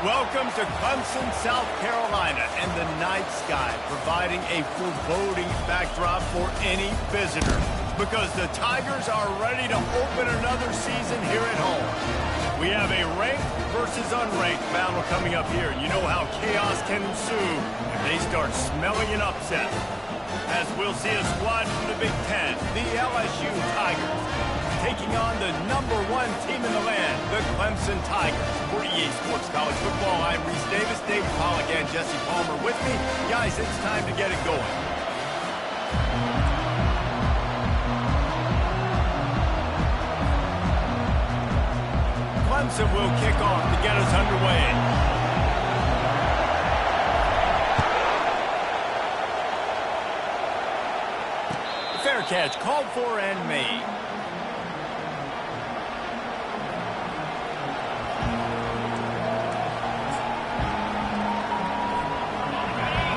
Welcome to Clemson, South Carolina, and the night sky providing a foreboding backdrop for any visitor because the Tigers are ready to open another season here at home. We have a ranked versus unranked battle coming up here. You know how chaos can ensue if they start smelling an upset. As we'll see a squad from the Big Ten, the LSU Tigers, taking on the #1 team in the land, the Clemson Tigers. For EA Sports College Football, I'm Reese Davis, David Pollack, and Jesse Palmer with me. Guys, it's time to get it going. Clemson will kick off to get us underway. Fair catch called for and made.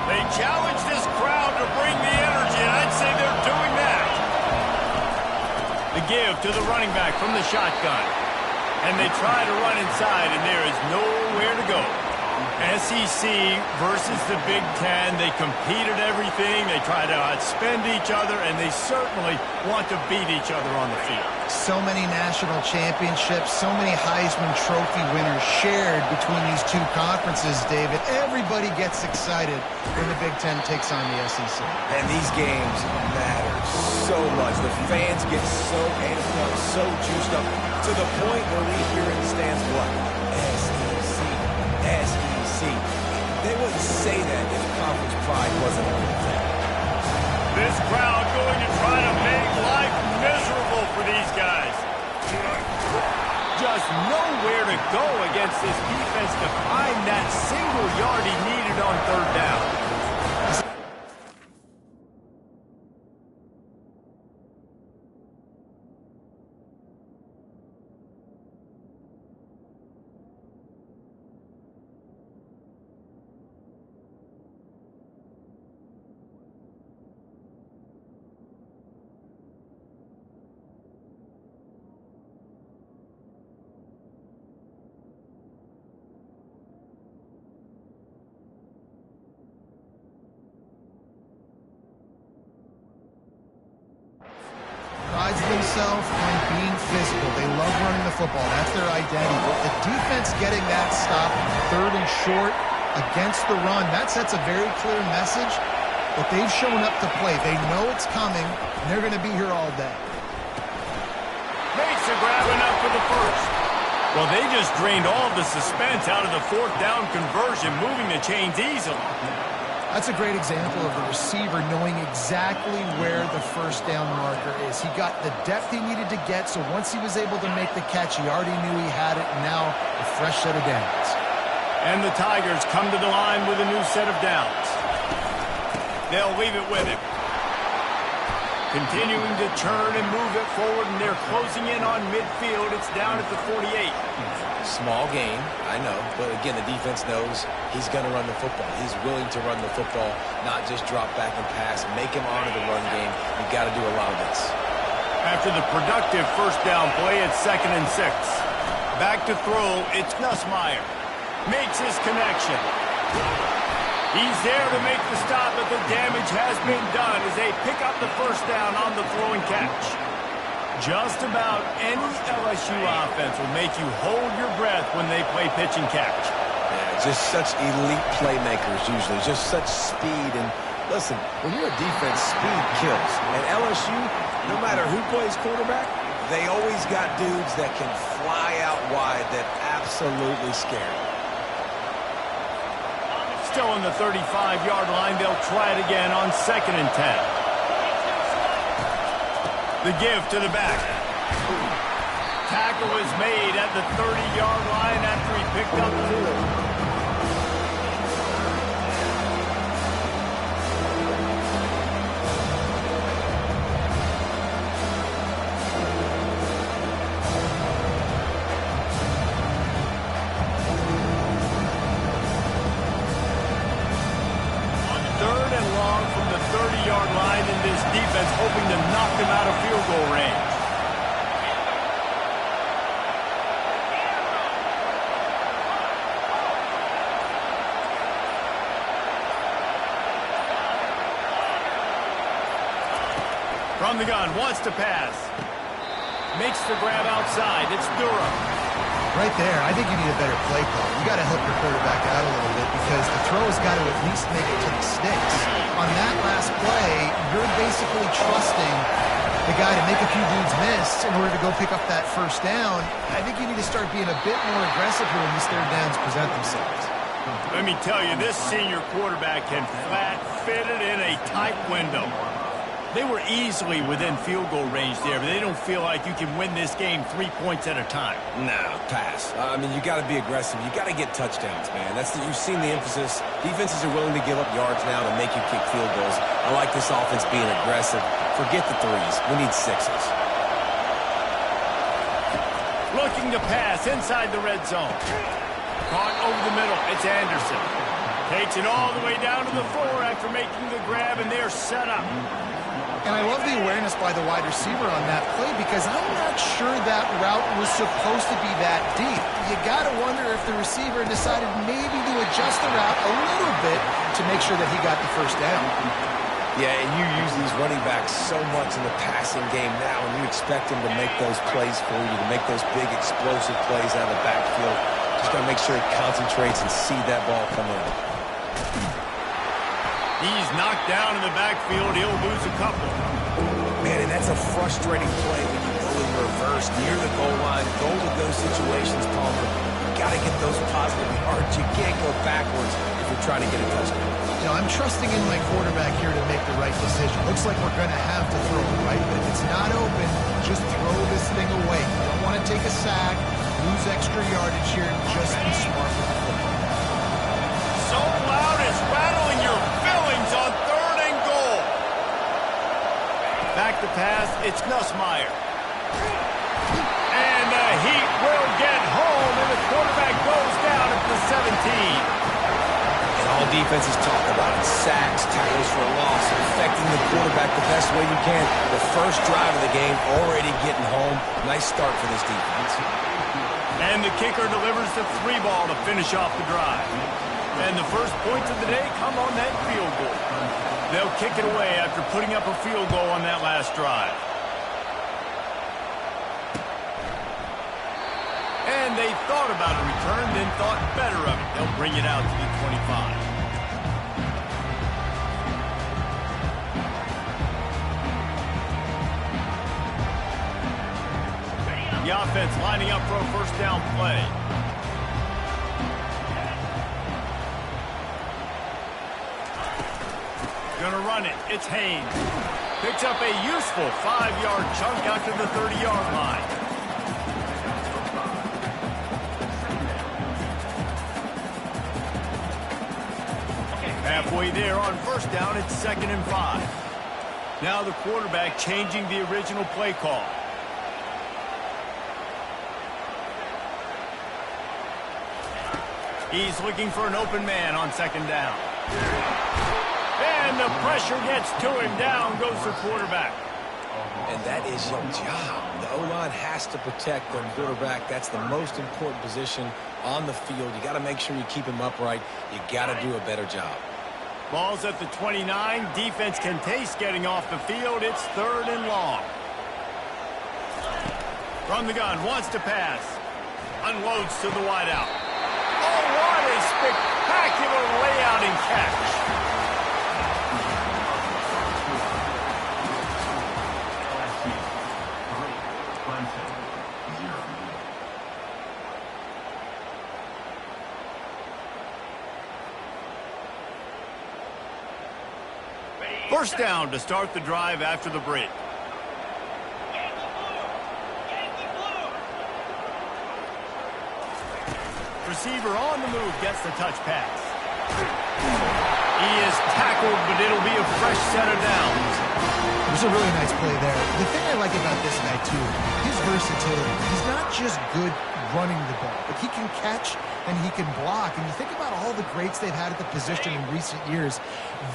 They challenge this crowd to bring the energy, and I'd say they're doing that. The give to the running back from the shotgun. And they try to run inside, and there is nowhere to go. SEC versus the Big Ten. They compete at everything. They try to outspend each other, and they certainly want to beat each other on the field. So many national championships, so many Heisman Trophy winners shared between these two conferences, David. Everybody gets excited when the Big Ten takes on the SEC. And these games matter so much. The fans get so amped up, so juiced up, to the point where we hear in the stands, what? SEC, SEC. They wouldn't say that if conference pride wasn't on the table. This crowd going to try to make life miserable for these guys. Just nowhere to go against this defense to find that single yard he needed on third down. Prides themselves on being physical. They love running the football. That's their identity. But the defense getting that stop, 3rd and short against the run, that sets a very clear message that they've shown up to play. They know it's coming, and they're going to be here all day. Makes a grab enough for the first. Well, they just drained all the suspense out of the 4th down conversion, moving the chains easily. That's a great example of the receiver knowing exactly where the first down marker is. He got the depth he needed to get, so once he was able to make the catch, he already knew he had it, and now a fresh set of downs. And the Tigers come to the line with a new set of downs. They'll leave it with him. Continuing to turn and move it forward, and they're closing in on midfield. It's down at the 48. Small gain, I know, but again, the defense knows he's going to run the football. He's willing to run the football, not just drop back and pass, make him honor the run game. You've got to do a lot of this. After the productive first down play, it's 2nd and 6. Back to throw, it's Nussmeier. Makes his connection. He's there to make the stop, but the damage has been done as they pick up the first down on the throw and catch. Just about any LSU offense will make you hold your breath when they play pitch and catch. Yeah, just such elite playmakers usually, just such speed. And listen, when you're a defense, speed kills. And LSU, no matter who plays quarterback, they always got dudes that can fly out wide that absolutely scare you. Still on the 35-yard line, they'll try it again on 2nd and 10. The give to the back. Tackle is made at the 30-yard line after he picked up 4. From the 30-yard line, in this defense hoping to knock them out of field goal range. From the gun, wants to pass. Makes the grab outside. It's Durham. Right there, I think you need a better play call. You got to help your quarterback out a little bit because the throw has got to at least make it to the sticks. On that last play, you're basically trusting the guy to make a few dudes miss in order to go pick up that first down. I think you need to start being a bit more aggressive here when these third downs present themselves. Let me tell you, this senior quarterback can flat fit it in a tight window. They were easily within field goal range there, but they don't feel like you can win this game 3 points at a time. No, pass. I mean, you got to be aggressive. You got to get touchdowns, man. You've seen the emphasis. Defenses are willing to give up yards now to make you kick field goals. I like this offense being aggressive. Forget the threes. We need sixes. Looking to pass inside the red zone. Caught over the middle. It's Anderson. Takes it all the way down to the floor after making the grab, and they're set up. And I love the awareness by the wide receiver on that play because I'm not sure that route was supposed to be that deep. You got to wonder if the receiver decided maybe to adjust the route a little bit to make sure that he got the first down. Yeah, and you use these running backs so much in the passing game now, and you expect them to make those plays for you, to make those big explosive plays out of the backfield. Just got to make sure he concentrates and see that ball come in. He's knocked down in the backfield. He'll lose a couple. Man, and that's a frustrating play when you go in reverse near the goal line. Goal to go situations, Palmer. You got to get those positive yards. You can't go backwards if you're trying to get a touchdown. You know, I'm trusting in my quarterback here to make the right decision. Looks like we're going to have to throw it, right? But if it's not open, just throw this thing away. You don't want to take a sack, lose extra yardage here, and just be smart with the football. So loud it's rattling your fillings on 3rd and goal. Back to pass, it's Nussmeier. And the Heat will get home, and the quarterback goes down at the 17. And all defenses talk about it. Sacks, tackles for a loss, affecting the quarterback the best way you can. The first drive of the game, already getting home. Nice start for this defense. And the kicker delivers the 3 ball to finish off the drive. And the first points of the day come on that field goal. They'll kick it away after putting up a field goal on that last drive. And they thought about a return, then thought better of it. They'll bring it out to the 25. The offense lining up for a first down play. Gonna run it. It's Haynes. Picks up a useful 5-yard chunk out to the 30-yard line. Halfway there on first down, it's 2nd and 5. Now the quarterback changing the original play call. He's looking for an open man on 2nd down. And the pressure gets to him. Down goes the quarterback. And that is your job. The O-line has to protect their quarterback. That's the most important position on the field. You got to make sure you keep him upright. You got to do a better job. Ball's at the 29. Defense can taste getting off the field. It's 3rd and long. From the gun, wants to pass. Unloads to the wideout. Oh, what a spectacular layout and catch. First down to start the drive after the break. Receiver on the move gets the touch pass. He is tackled, but it'll be a fresh set of downs. It was a really nice play there. The thing I like about this guy, too, his versatility. He's not just good running the ball, but he can catch and he can block. And you think about all the greats they've had at the position in recent years.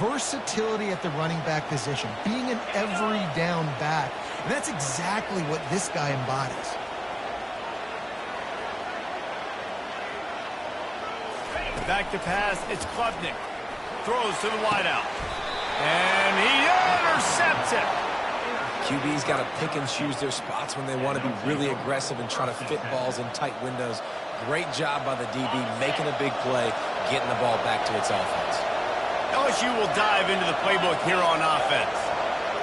Versatility at the running back position, being an every down back. And that's exactly what this guy embodies. Back to pass, it's Klubnik. Throws to the wideout. And he intercepts it. QB's got to pick and choose their spots when they want to be really aggressive and try to fit balls in tight windows. Great job by the DB making a big play, getting the ball back to its offense. LSU will dive into the playbook here on offense.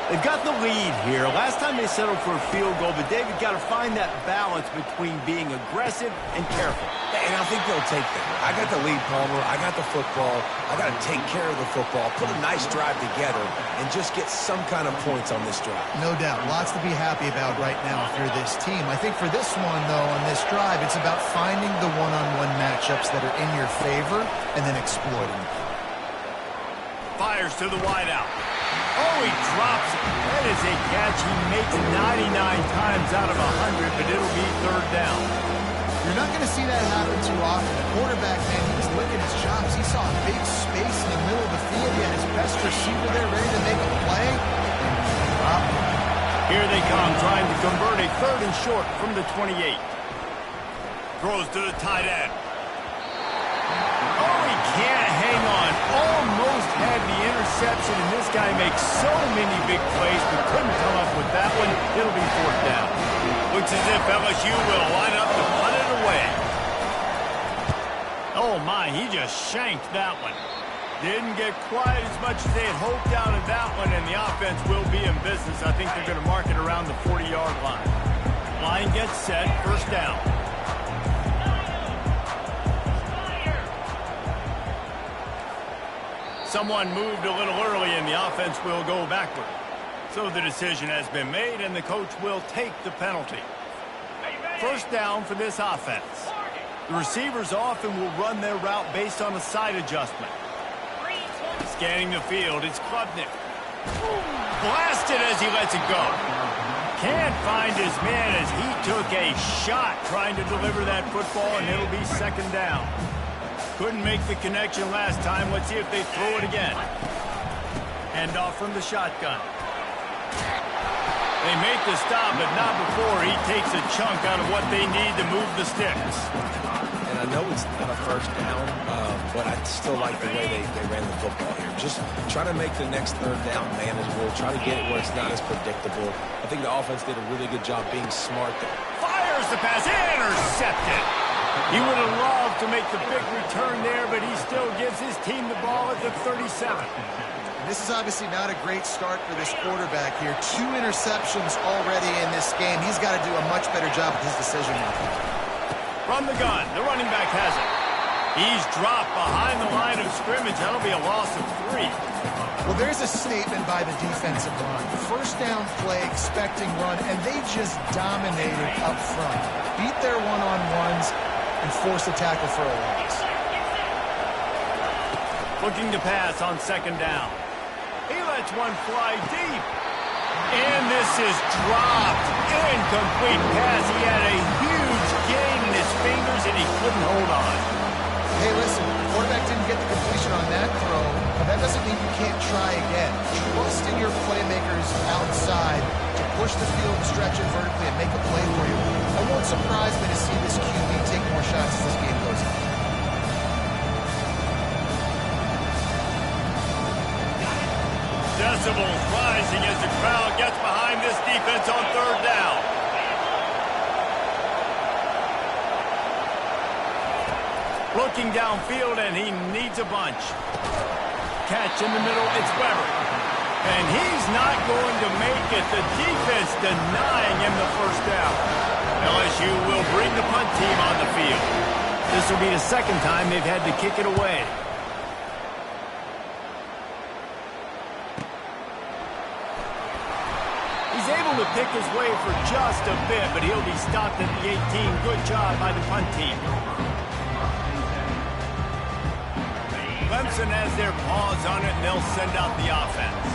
They've got the lead here. Last time they settled for a field goal, but David got to find that balance between being aggressive and careful. And I think they'll take that. I got the lead, Palmer. I got the football. I got to take care of the football, put a nice drive together, and just get some kind of points on this drive. No doubt. Lots to be happy about right now if you're this team. I think for this one, though, on this drive, it's about finding the one-on-one matchups that are in your favor and then exploiting them. Fires to the wideout. Oh, he drops it. That is a catch he makes 99 times out of 100, but it'll be third down. You're not going to see that happen too often. The quarterback, man, he was licking his chops. He saw a big space in the middle of the field. He had his best receiver there ready to make a play. And he dropped it. Here they come, trying to convert a third and short from the 28. Throws to the tight end. Oh, he can't hang on. Almost had the interception, and this guy makes so many big plays, but couldn't come up with that one. It'll be fourth down. Looks as if LSU will line up to punt it away. Oh, my, he just shanked that one. Didn't get quite as much as they had hoped out of that one, and the offense will be in business. I think they're going to mark it around the 40-yard line. Line gets set, first down. Someone moved a little early, and the offense will go backward. So the decision has been made, and the coach will take the penalty. First down for this offense. The receivers often will run their route based on a side adjustment. Scanning the field, it's Klubnik. Blasted as he lets it go. Can't find his man as he took a shot trying to deliver that football, and it'll be second down. Couldn't make the connection last time. Let's see if they throw it again. Hand off from the shotgun. They make the stop, but not before he takes a chunk out of what they need to move the sticks. And I know it's not a first down, but I still like the way they ran the football here. Just try to make the next third down manageable. Try to get it where it's not as predictable. I think the offense did a really good job being smart there. Fires the pass. Intercepted. He would have loved to make the big return there, but he still gives his team the ball at the 37. This is obviously not a great start for this quarterback here. 2 interceptions already in this game. He's got to do a much better job with his decision-making. From the gun, the running back has it. He's dropped behind the line of scrimmage. That'll be a loss of 3. Well, there's a statement by the defensive line. First down play, expecting run, and they just dominated up front. Beat their one-on-ones and force a tackle for a loss. Looking to pass on second down. He lets one fly deep. And this is dropped. Incomplete pass. He had a huge gain in his fingers, and he couldn't hold on. Hey, listen, the quarterback didn't get the completion on that throw, but that doesn't mean you can't try again. Trust in your playmakers outside to push the field, stretch it vertically, and make a play for you. I won't surprise me to see this QB take more shots as this game goes on. Decibels rising as the crowd gets behind this defense on third down. Looking downfield, and he needs a bunch. Catch in the middle, it's Weber. And he's not going to make it. The defense denying him the first down. LSU will bring the punt team on the field. This will be the second time they've had to kick it away. He's able to pick his way for just a bit, but he'll be stopped at the 18. Good job by the punt team. Clemson has their paws on it, and they'll send out the offense.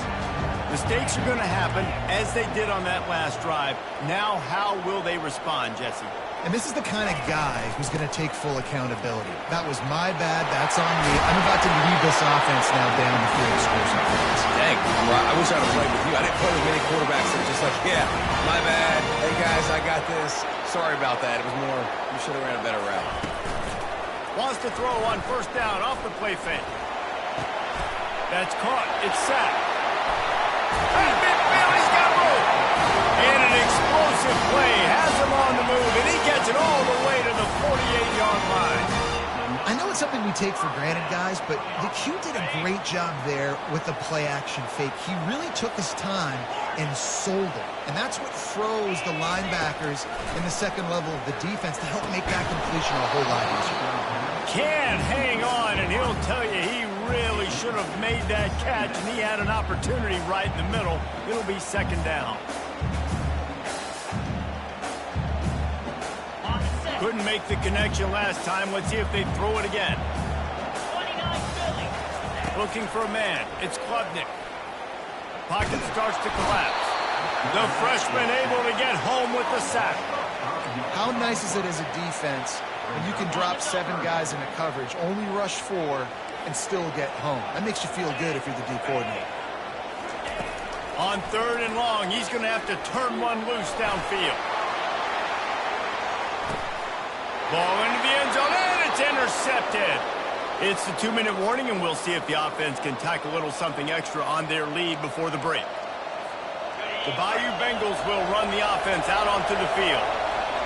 Mistakes are going to happen, as they did on that last drive. Now, how will they respond, Jesse? And this is the kind of guy who's going to take full accountability. That was my bad. That's on me. I'm about to lead this offense now down the field, score some points. Dang, I wish I'd have played with you. I didn't play with many quarterbacks that were just like, yeah, my bad. Hey, guys, I got this. Sorry about that. It was more, you should have ran a better route. Wants to throw on first down off the play fake. That's caught. It's sacked. Hey, Big Billy's got moved. And an explosive play has him on the move, and he gets it all the way to the 48-yard line. I know it's something we take for granted, guys, but the Q did a great job there with the play-action fake. He really took his time and sold it. And that's what froze the linebackers in the second level of the defense to help make that completion a whole lot easier. Can't hang on, and he'll tell you he really should have made that catch, and he had an opportunity right in the middle. It'll be second down. Couldn't make the connection last time. Let's see if they throw it again. Looking for a man. It's Klubnik. Pocket starts to collapse. The freshman able to get home with the sack. How nice is it as a defense when you can drop 7 guys into coverage, only rush 4, and still get home? That makes you feel good if you're the D coordinator. On 3rd and long, he's going to have to turn one loose downfield. Ball into the end zone, and it's intercepted. It's the 2-minute warning, and we'll see if the offense can tack a little something extra on their lead before the break. The Bayou Bengals will run the offense out onto the field.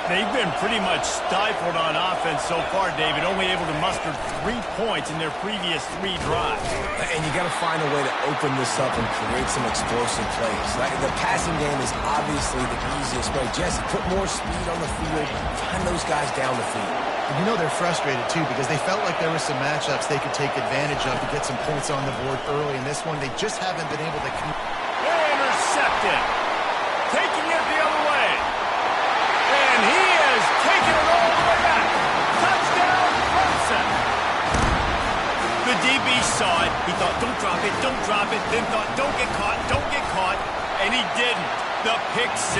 They've been pretty much stifled on offense so far, David, only able to muster 3 points in their previous 3 drives. And you got to find a way to open this up and create some explosive plays. Like, the passing game is obviously the easiest way. Jesse, put more speed on the field, find those guys down the field. And you know they're frustrated, too, because they felt like there were some matchups they could take advantage of to get some points on the board early. In this one, they just haven't been able to... Intercepted. Taking it the other way. And he has taken it all the way back. Touchdown, Clemson. The DB saw it. He thought, don't drop it, don't drop it. Then thought, don't get caught, don't get caught. And he didn't. The pick 6.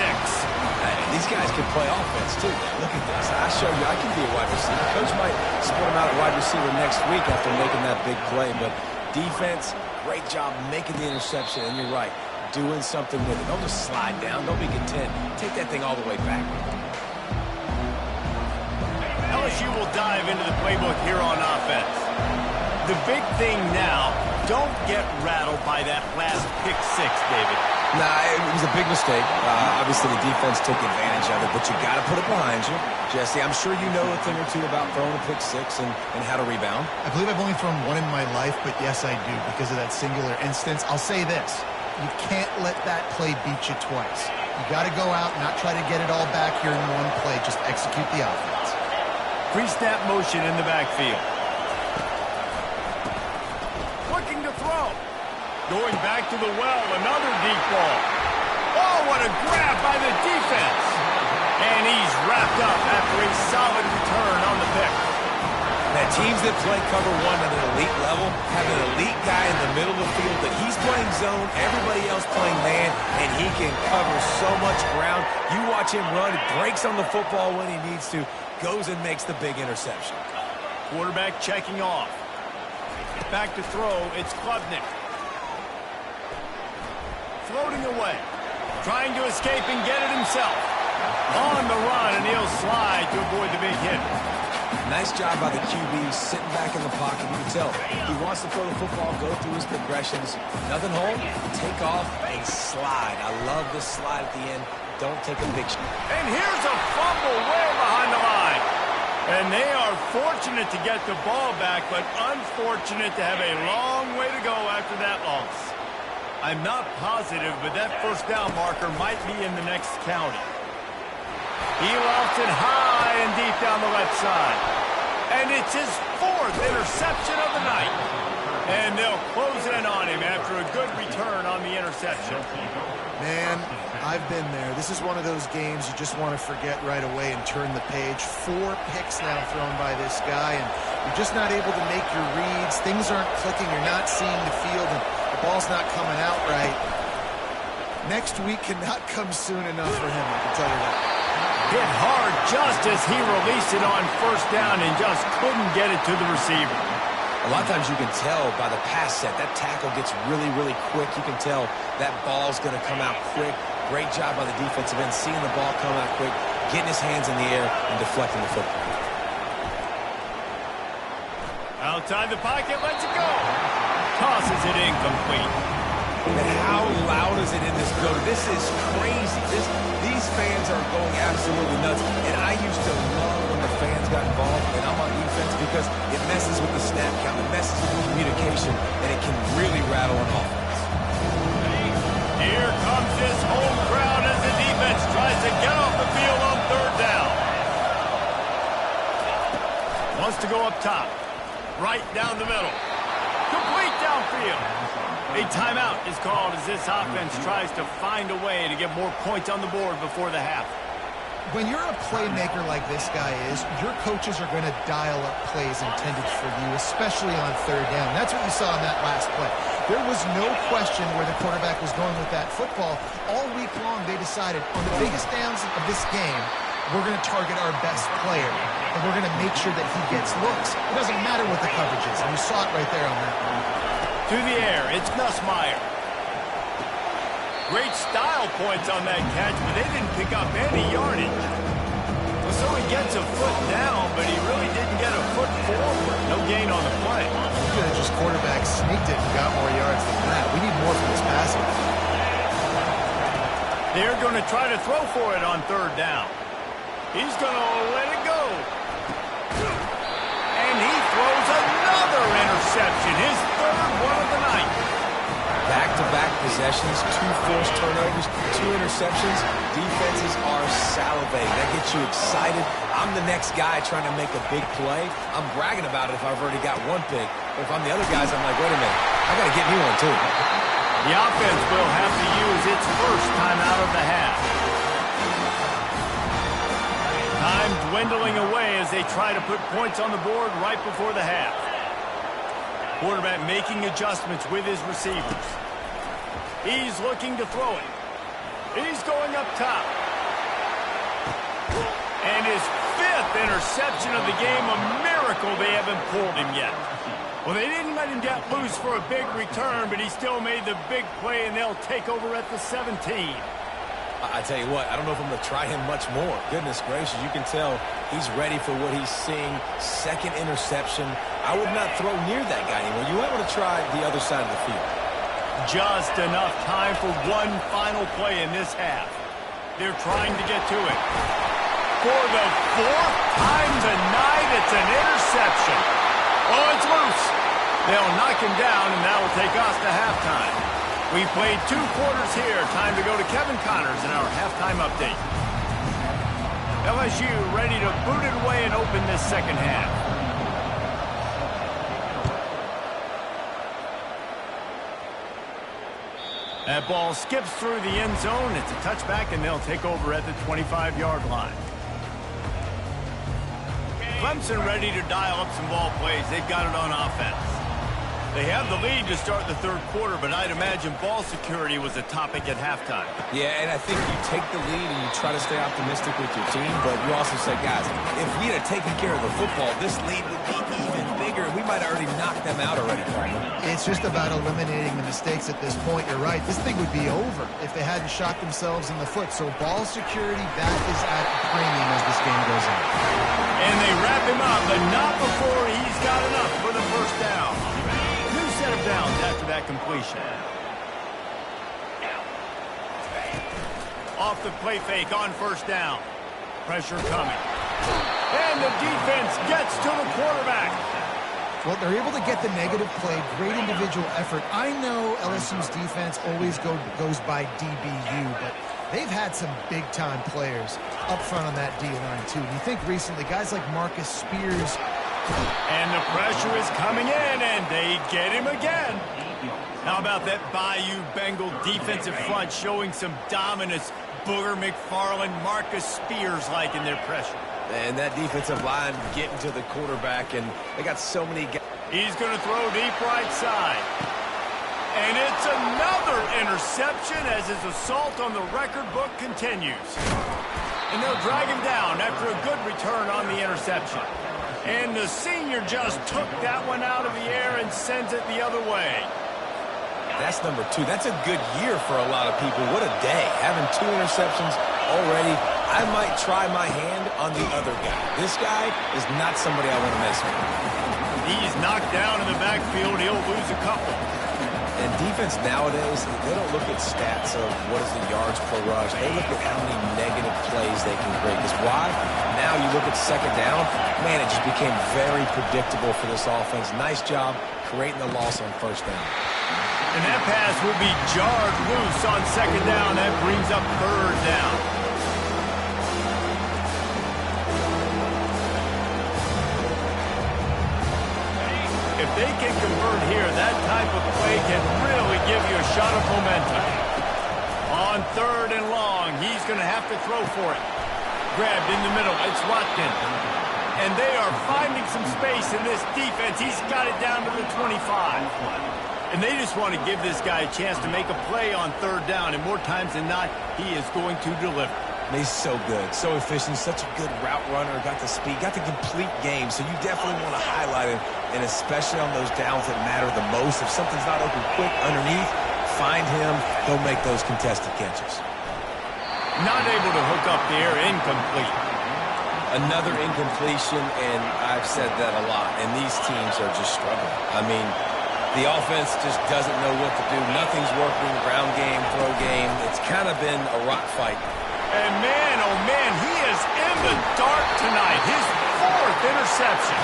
These guys can play offense, too. Look at this. I showed you I can be a wide receiver. Coach might split him out at wide receiver next week after making that big play. But defense, great job making the interception. And you're right, doing something with it. Don't just slide down. Don't be content. Take that thing all the way back. LSU will dive into the playbook here on offense. The big thing now, don't get rattled by that last pick 6, David. Nah, it was a big mistake. Obviously, the defense took advantage of it, but you got to put it behind you. Jesse, I'm sure you know a thing or two about throwing a pick 6 and how to rebound. I believe I've only thrown 1 in my life, but yes, I do, because of that singular instance. I'll say this. You can't let that play beat you twice. You got to go out and not try to get it all back here in one play. Just execute the offense. Pre-snap motion in the backfield. Looking to throw. Going back to the well, another deep ball. Oh, what a grab by the defense. And he's wrapped up after a solid return on the pick. Now, teams that play cover 1 at an elite level have an elite guy in the middle of the field that he's playing zone, everybody else playing man, and he can cover so much ground. You watch him run, he breaks on the football when he needs to, goes and makes the big interception. Quarterback checking off. Back to throw, it's Klubnik. Floating away. Trying to escape and get it himself. On the run, and he'll slide to avoid the big hit. Nice job by the QB, sitting back in the pocket. You can tell he wants to throw the football, go through his progressions. Nothing home, take off, and slide. I love this slide at the end. Don't take a big shot. And here's a fumble way behind the line. And they are fortunate to get the ball back, but unfortunate to have a long way to go after that loss. I'm not positive, but that first down marker might be in the next county. He lofts it high and deep down the left side. And it's his 4th interception of the night. And they'll close in on him after a good return on the interception. Man, I've been there. This is one of those games you just want to forget right away and turn the page. 4 picks now thrown by this guy, and you're just not able to make your reads. Things aren't clicking. You're not seeing the field, and the ball's not coming out right. Next week cannot come soon enough for him, I can tell you that. Hit hard just as he released it on first down and just couldn't get it to the receiver. A lot of times you can tell by the pass set, that tackle gets really, really quick. You can tell that ball's going to come out quick. Great job by the defensive end, seeing the ball come out quick, getting his hands in the air, and deflecting the football. Outside the pocket, lets it go. Tosses it incomplete. But how loud is it in this building? This is crazy. These fans are going absolutely nuts. And I used to love when the fans got involved and I'm on defense because it messes with the snap count, it messes with the communication, and it can really rattle an offense. Here comes this home crowd as the defense tries to get off the field on third down. Wants to go up top. Right down the middle. Complete downfield. A timeout is called as this offense tries to find a way to get more points on the board before the half. When you're a playmaker like this guy is, your coaches are going to dial up plays intended for you, especially on third down. That's what you saw in that last play. There was no question where the quarterback was going with that football. All week long, they decided on the biggest downs of this game, we're going to target our best player, and we're going to make sure that he gets looks. It doesn't matter what the coverage is, and you saw it right there on that one. Through the air, it's Nussmeier. Great style points on that catch, but they didn't pick up any yardage. Well, so he gets a foot down, but he really didn't get a foot forward. No gain on the play. You could have just quarterback sneaked it and got more yards than that. We need more from this passing. They're going to try to throw for it on third down. He's going to let it go. And he throws another interception, his third one of the night. Back-to-back possessions, 2 forced turnovers, 2 interceptions. Defenses are salivating. That gets you excited. I'm the next guy trying to make a big play. I'm bragging about it if I've already got one big. But if I'm the other guys, I'm like, wait a minute, I got to get me one too. The offense will have to use its first time out of the half. Time dwindling away as they try to put points on the board right before the half. Quarterback making adjustments with his receivers. He's looking to throw it. He's going up top. And his 5th interception of the game, a miracle they haven't pulled him yet. Well, they didn't let him get loose for a big return, but he still made the big play, and they'll take over at the 17. I tell you what, I don't know if I'm going to try him much more. Goodness gracious, you can tell he's ready for what he's seeing. 2nd interception. I would not throw near that guy anymore. You might want to try the other side of the field. Just enough time for one final play in this half. They're trying to get to it. For the 4th time tonight, it's an interception. Oh, it's loose. They'll knock him down, and that will take us to halftime. We played 2 quarters here. Time to go to Kevin Connors in our halftime update. LSU ready to boot it away and open this second half. That ball skips through the end zone. It's a touchback, and they'll take over at the 25-yard line. Clemson ready to dial up some ball plays. They've got it on offense. They have the lead to start the 3rd quarter, but I'd imagine ball security was a topic at halftime. Yeah, and I think you take the lead and you try to stay optimistic with your team, but you also say, guys, if we had taken care of the football, this lead would be even bigger. We might have already knocked them out already, Carmen. It's just about eliminating the mistakes at this point. You're right. This thing would be over if they hadn't shot themselves in the foot. So ball security, that is at a premium as this game goes on. And they wrap him up, but not before he's got enough for the first down. Set of downs after that completion. Off the play fake on first down. Pressure coming. And the defense gets to the quarterback. Well, they're able to get the negative play. Great individual effort. I know LSU's defense always goes by DBU, but they've had some big-time players up front on that D-line, too. And you think recently, guys like Marcus Spears. And the pressure is coming in, and they get him again. How about that Bayou Bengal defensive front showing some dominance? Booger McFarland, Marcus Spears-like in their pressure. And that defensive line getting to the quarterback, and they got so many guys. He's going to throw deep right side. And it's another interception as his assault on the record book continues. And they'll drag him down after a good return on the interception. And the senior just took that one out of the air and sends it the other way. That's number 2. That's a good year for a lot of people. What a day. Having 2 interceptions already. I might try my hand on the other guy. This guy is not somebody I want to mess with. He's knocked down in the backfield. He'll lose a couple. And defense nowadays, they don't look at stats of what is the yards per rush. They look at how many negative plays they can create. Because why? Now you look at second down, man, it just became very predictable for this offense. Nice job creating the loss on first down. And that pass will be jarred loose on second down. That brings up third down. If they can convert here, that type of play can really give you a shot of momentum. On third and long, he's going to have to throw for it. Grabbed in the middle, it's Watkins. And they are finding some space in this defense. He's got it down to the 25. And they just want to give this guy a chance to make a play on third down. And more times than not, he is going to deliver. He's so good, so efficient, such a good route runner, got the speed, got the complete game. So you definitely want to highlight him, and especially on those downs that matter the most. If something's not open quick underneath, find him. He'll make those contested catches. Not able to hook up there, incomplete. Another incompletion, and I've said that a lot, and these teams are just struggling. I mean, the offense just doesn't know what to do. Nothing's working, ground game, throw game. It's kind of been a rock fight. And man, oh man, he is in the dark tonight. His fourth interception.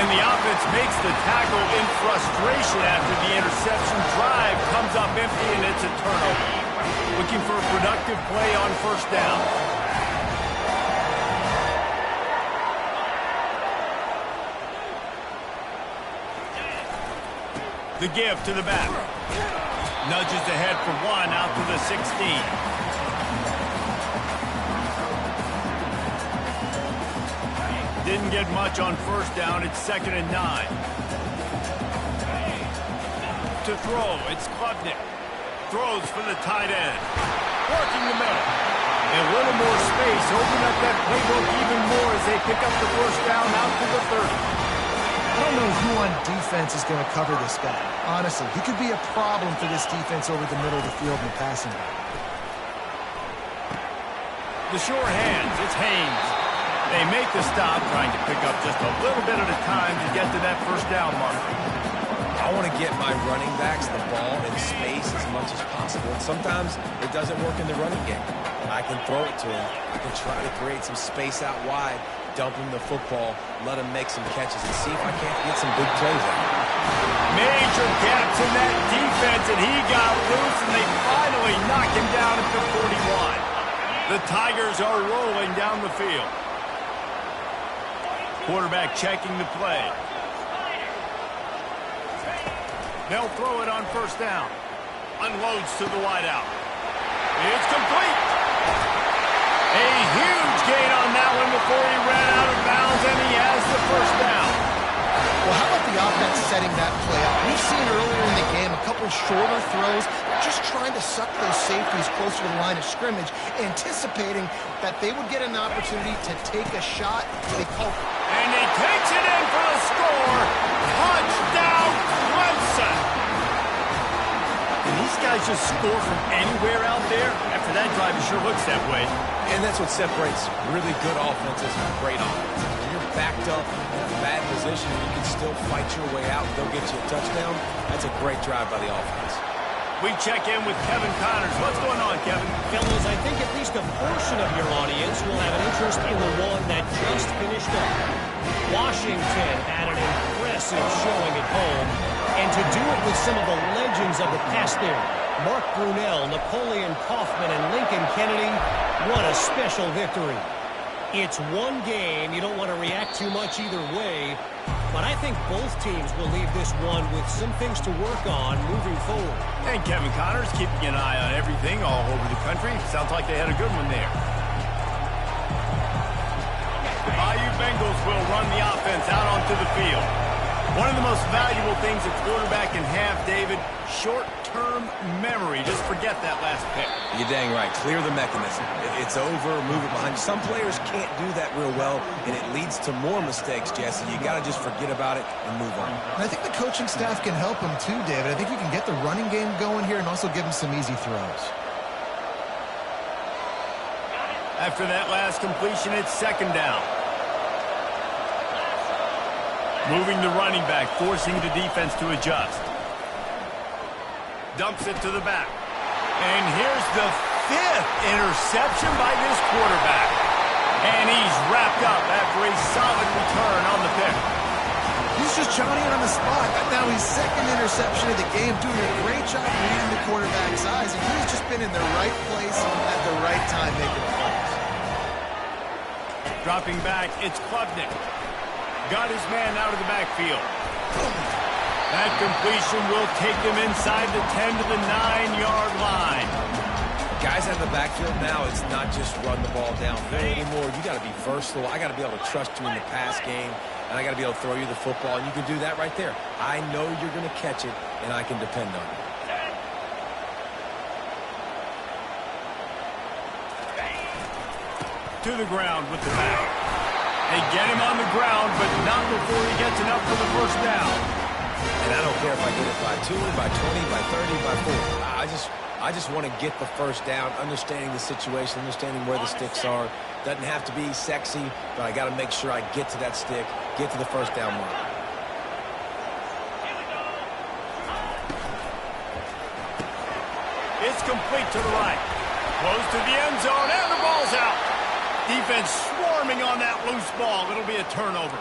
And the offense makes the tackle in frustration after the interception. Drive comes up empty, and it's a turnover. Looking for a productive play on first down. The give to the back. Nudges ahead for one out to the 16. Didn't get much on first down. It's 2nd and 9. To throw, it's Klubnik. Throws for the tight end. Working the middle. A little more space. Open up that playbook even more as they pick up the first down out to the 30. I don't know who on defense is going to cover this guy. Honestly, he could be a problem for this defense over the middle of the field in the passing game. The sure hands, it's Haynes. They make the stop, trying to pick up just a little bit at a time to get to that first down mark. I want to get my running backs the ball in space as much as possible. And sometimes it doesn't work in the running game. I can throw it to him. I can try to create some space out wide, dump him the football, let him make some catches, and see if I can't get some big plays out. Major gaps in that defense, and he got loose, and they finally knock him down at the 41. The Tigers are rolling down the field. Quarterback checking the play. They'll throw it on first down. Unloads to the wideout. It's complete. A huge gain on that one before he ran out of bounds, and he has the first down. Well, how about the offense setting that play up? We've seen earlier in the game a couple shorter throws, just trying to suck those safeties closer to the line of scrimmage, anticipating that they would get an opportunity to take a shot. They call. And he takes it in for the score. Touchdown, Clemson. Can these guys just score from anywhere out there? After that drive, it sure looks that way. And that's what separates really good offenses from great offenses. When you're backed up in a bad position and you can still fight your way out and they'll get you a touchdown, that's a great drive by the offense. We check in with Kevin Connors. What's going on, Kevin? Fellas, I think at least a portion of your audience will have an interest in the one that just finished up. Washington had an impressive showing at home, and to do it with some of the legends of the past there, Mark Brunell, Napoleon Kaufman, and Lincoln Kennedy, what a special victory. It's one game. You don't want to react too much either way, but I think both teams will leave this one with some things to work on moving forward. And Kevin Connors keeping an eye on everything all over the country. Sounds like they had a good one there. The Bayou Bengals will run the offense out onto the field. One of the most valuable things a quarterback can have, David, short-term memory. Just forget that last pick. You're dang right. Clear the mechanism. It's over, move it behind you. Some players can't do that real well, and it leads to more mistakes, Jesse. You got to just forget about it and move on. And I think the coaching staff can help him too, David. I think you can get the running game going here and also give him some easy throws. After that last completion, it's second down. Moving the running back, forcing the defense to adjust. Dumps it to the back. And here's the 5th interception by this quarterback. And he's wrapped up after a solid return on the pick. He's just Johnny on the spot. Now his 2nd interception of the game, doing a great job reading the quarterback's eyes, and he's just been in the right place at the right time making plays. Dropping back, it's Klubnik. Got his man out of the backfield. That completion will take him inside the 10 to the 9-yard line. Guys out of the backfield now, it's not just run the ball downfield anymore. You got to be versatile. I got to be able to trust you in the pass game, and I got to be able to throw you the football, and you can do that right there. I know you're going to catch it, and I can depend on it. To the ground with the back. They get him on the ground, but not before he gets enough for the first down. And I don't care if I get it by 2, by 20, by 30, by 40. I just want to get the first down, understanding the situation, understanding where the sticks are. Doesn't have to be sexy, but I got to make sure I get to that stick, get to the first down mark. It's complete to the right. Close to the end zone, and the ball's out. Defense swarming on that loose ball. It'll be a turnover.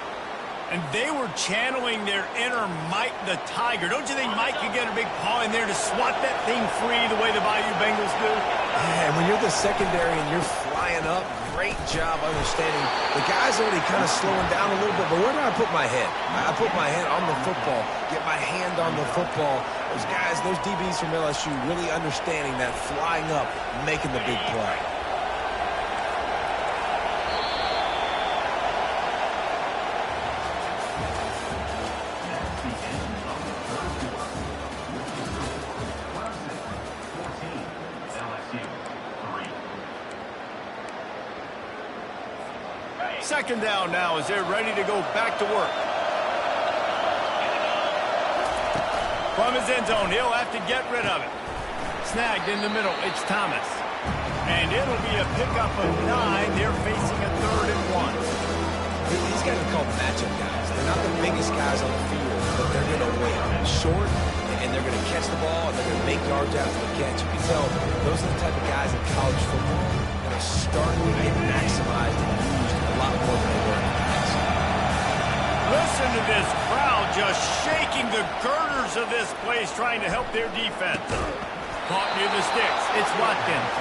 And they were channeling their inner Mike the Tiger. Don't you think Mike could get a big paw in there to swat that thing free the way the Bayou Bengals do? Yeah, and when you're the secondary and you're flying up, great job understanding. The guy's already kind of slowing down a little bit, but where do I put my head? I put my head on the football, get my hand on the football. Those guys, those DBs from LSU really understanding that flying up, making the big play. Second down now as they're ready to go back to work. From his end zone, he'll have to get rid of it. Snagged in the middle, it's Thomas. And it'll be a pickup of 9. They're facing a 3rd and 1. These guys are called matchup guys. They're not the biggest guys on the field, but they're going to wait short, and they're going to catch the ball, and they're going to make yards after the catch. You can tell those are the type of guys in college football that are starting to get maximized and used a lot more than they were in the past. Listen to this crowd just shaking the girders of this place, trying to help their defense. Caught near the sticks. It's Watkins.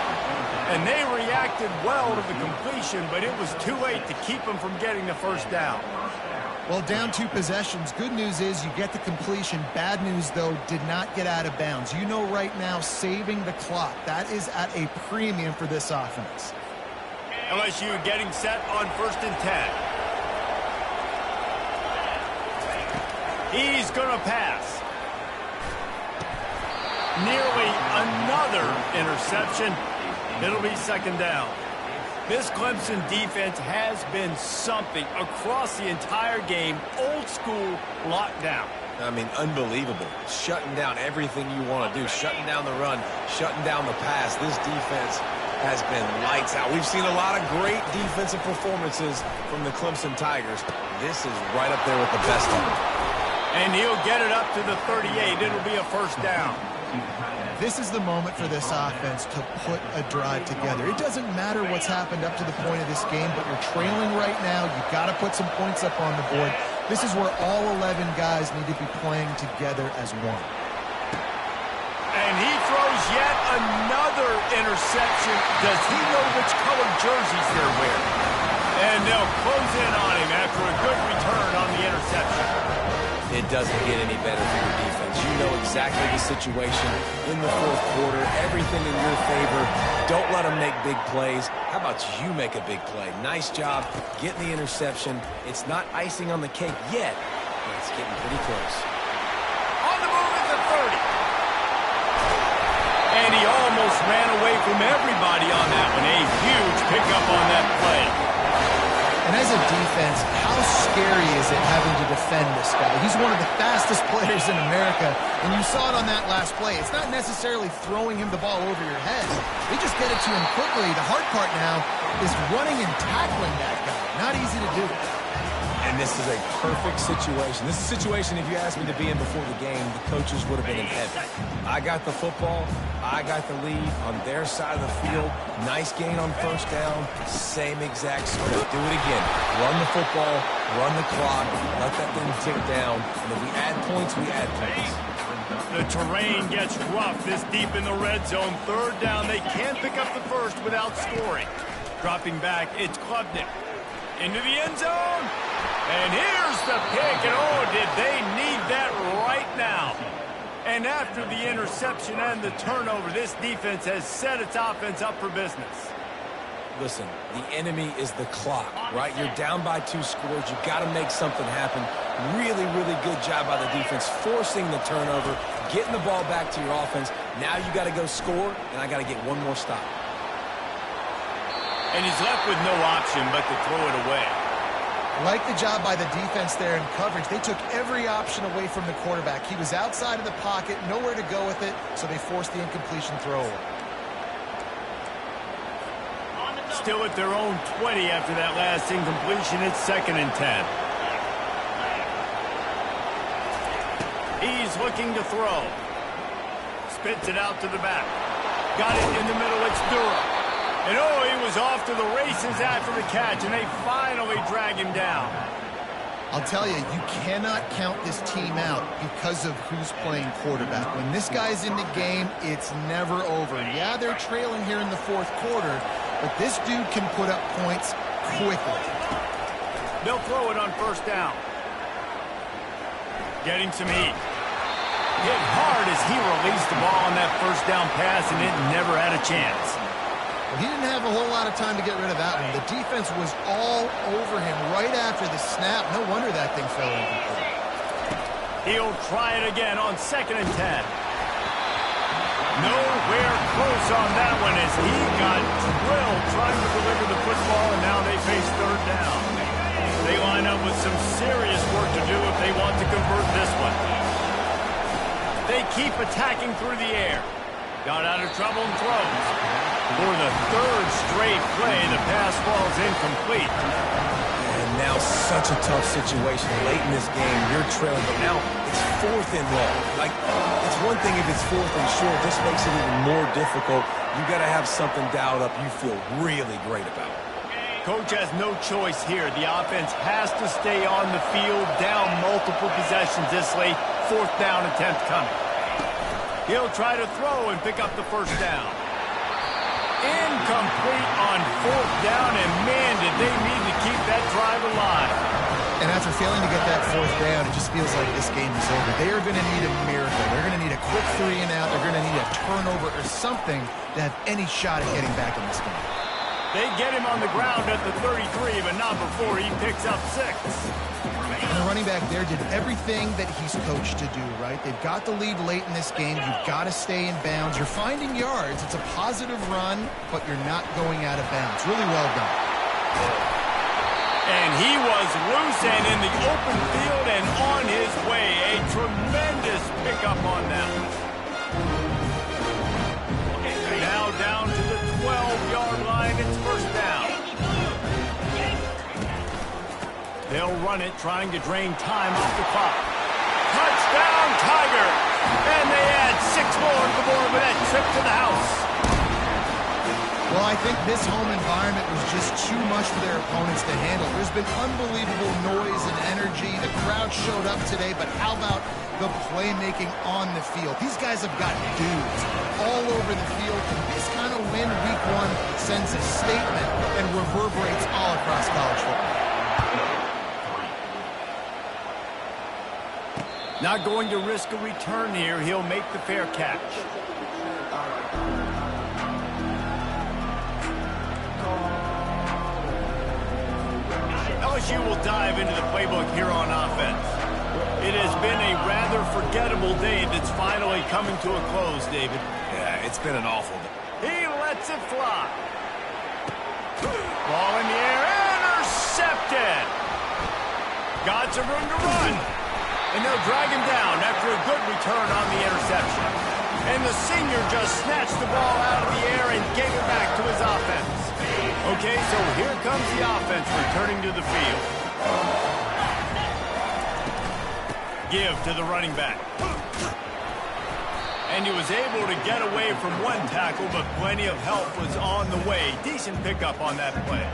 And they reacted well to the completion, but it was too late to keep them from getting the first down. Well, down 2 possessions. Good news is you get the completion. Bad news, though, did not get out of bounds. You know right now, saving the clock. That is at a premium for this offense. LSU getting set on 1st and 10. He's going to pass. Nearly another interception. It'll be 2nd down. This Clemson defense has been something across the entire game. Old school lockdown. I mean, unbelievable. Shutting down everything you want to do. Shutting down the run. Shutting down the pass. This defense has been lights out. We've seen a lot of great defensive performances from the Clemson Tigers. This is right up there with the best of them. And he'll get it up to the 38. It'll be a 1st down. This is the moment for this offense to put a drive together. It doesn't matter what's happened up to the point of this game, but you're trailing right now. You've got to put some points up on the board. This is where all 11 guys need to be playing together as one. And he throws yet another interception. Does he know which colored jerseys they're wearing? And they'll close in on him after a good return on the interception. It doesn't get any better for your defense. You know exactly the situation in the 4th quarter. Everything in your favor. Don't let them make big plays. How about you make a big play? Nice job getting the interception. It's not icing on the cake yet, but it's getting pretty close. On the move at the 30. And he almost ran away from everybody on that one. A huge pickup on that play. And as a defense, how scary is it having to defend this guy? He's one of the fastest players in America, and you saw it on that last play. It's not necessarily throwing him the ball over your head. They just get it to him quickly. The hard part now is running and tackling that guy. Not easy to do. And And this is a perfect situation. This is a situation, if you asked me to be in before the game, the coaches would have been in heaven. I got the football. I got the lead on their side of the field. Nice gain on first down. Same exact script. Do it again. Run the football. Run the clock. Let that thing tick down. And if we add points, we add points. The terrain gets rough this deep in the red zone. Third down. They can't pick up the first without scoring. Dropping back, it's Klubnik. Into the end zone. And here's the pick. And oh, did they need that right now. And after the interception and the turnover, this defense has set its offense up for business. Listen, the enemy is the clock, right? You're down by 2 scores. You've got to make something happen. Really, really good job by the defense, forcing the turnover, getting the ball back to your offense. Now you got to go score, and I got to get one more stop. And he's left with no option but to throw it away. Like the job by the defense there in coverage. They took every option away from the quarterback. He was outside of the pocket, nowhere to go with it, so they forced the incompletion throw away. Still at their own 20 after that last incompletion. It's 2nd and 10. He's looking to throw. Spits it out to the back. Got it in the middle. It's Durham. And oh, he was off to the races after the catch, and they finally drag him down. I'll tell you, you cannot count this team out because of who's playing quarterback. When this guy's in the game, it's never over. Yeah, they're trailing here in the 4th quarter, but this dude can put up points quickly. They'll throw it on first down. Getting some heat. Hit hard as he released the ball on that first down pass, and it never had a chance. Well, he didn't have a whole lot of time to get rid of that one. The defense was all over him right after the snap. No wonder that thing fell incomplete. He'll try it again on 2nd and 10. Nowhere close on that one as he got drilled trying to deliver the football, and now they face 3rd down. They line up with some serious work to do if they want to convert this one. They keep attacking through the air. Got out of trouble and throws. For the 3rd straight play, the pass falls incomplete. And now such a tough situation. Late in this game, you're trailing, but now it's 4th and long. Like, it's one thing if it's 4th and short. This makes it even more difficult. You got to have something dialed up you feel really great about. Coach has no choice here. The offense has to stay on the field, down multiple possessions this late. 4th down attempt coming. He'll try to throw and pick up the first down. Incomplete on 4th down, and man, did they need to keep that drive alive. And after failing to get that 4th down, it just feels like this game is over. They are going to need a miracle. They're going to need a quick 3 and out. They're going to need a turnover or something to have any shot at getting back in this game. They get him on the ground at the 33, but not before he picks up 6. And the running back there did everything that he's coached to do, right? They've got the lead late in this game. You've got to stay in bounds. You're finding yards. It's a positive run, but you're not going out of bounds. Really well done. And he was loose and in the open field and on his way. A tremendous pickup on that one. Now down to the 12-yard line. It's first down. They'll run it, trying to drain time off the clock. Touchdown, Tiger! And they add 6 more to the board with that trip to the house. Well, I think this home environment was just too much for their opponents to handle. There's been unbelievable noise and energy. The crowd showed up today, but how about the playmaking on the field? These guys have got dudes all over the field, and this kind of win week 1 sends a statement and reverberates all across college football. Not going to risk a return here. He'll make the fair catch. LSU will dive into the playbook here on offense. It has been a rather forgettable day that's finally coming to a close, David. Yeah, it's been an awful day. He lets it fly. Ball in the air, intercepted. Got some room to run. And they'll drag him down after a good return on the interception. And the senior just snatched the ball out of the air and gave it back to his offense. Okay, so here comes the offense returning to the field. Give to the running back. And he was able to get away from one tackle, but plenty of help was on the way. Decent pickup on that play.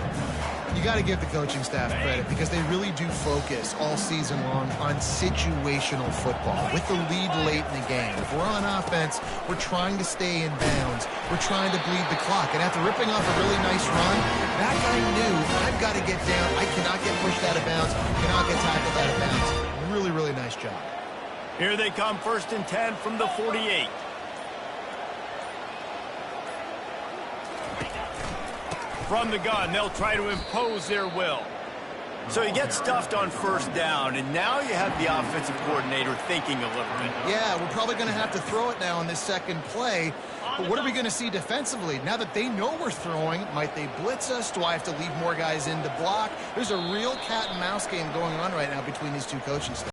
You got to give the coaching staff credit because they really do focus all season long on situational football with the lead late in the game. If we're on offense, we're trying to stay in bounds. We're trying to bleed the clock. And after ripping off a really nice run, that guy knew, I've got to get down. I cannot get pushed out of bounds, cannot get tackled out of bounds. Really, really nice job. Here they come, 1st and 10 from the 48. From the gun, they'll try to impose their will. So he gets stuffed on 1st down, and now you have the offensive coordinator thinking a little bit. Yeah, we're probably going to have to throw it now on this second play. But what are we going to see defensively? Now that they know we're throwing, might they blitz us? Do I have to leave more guys in to block? There's a real cat and mouse game going on right now between these two coaching staffs.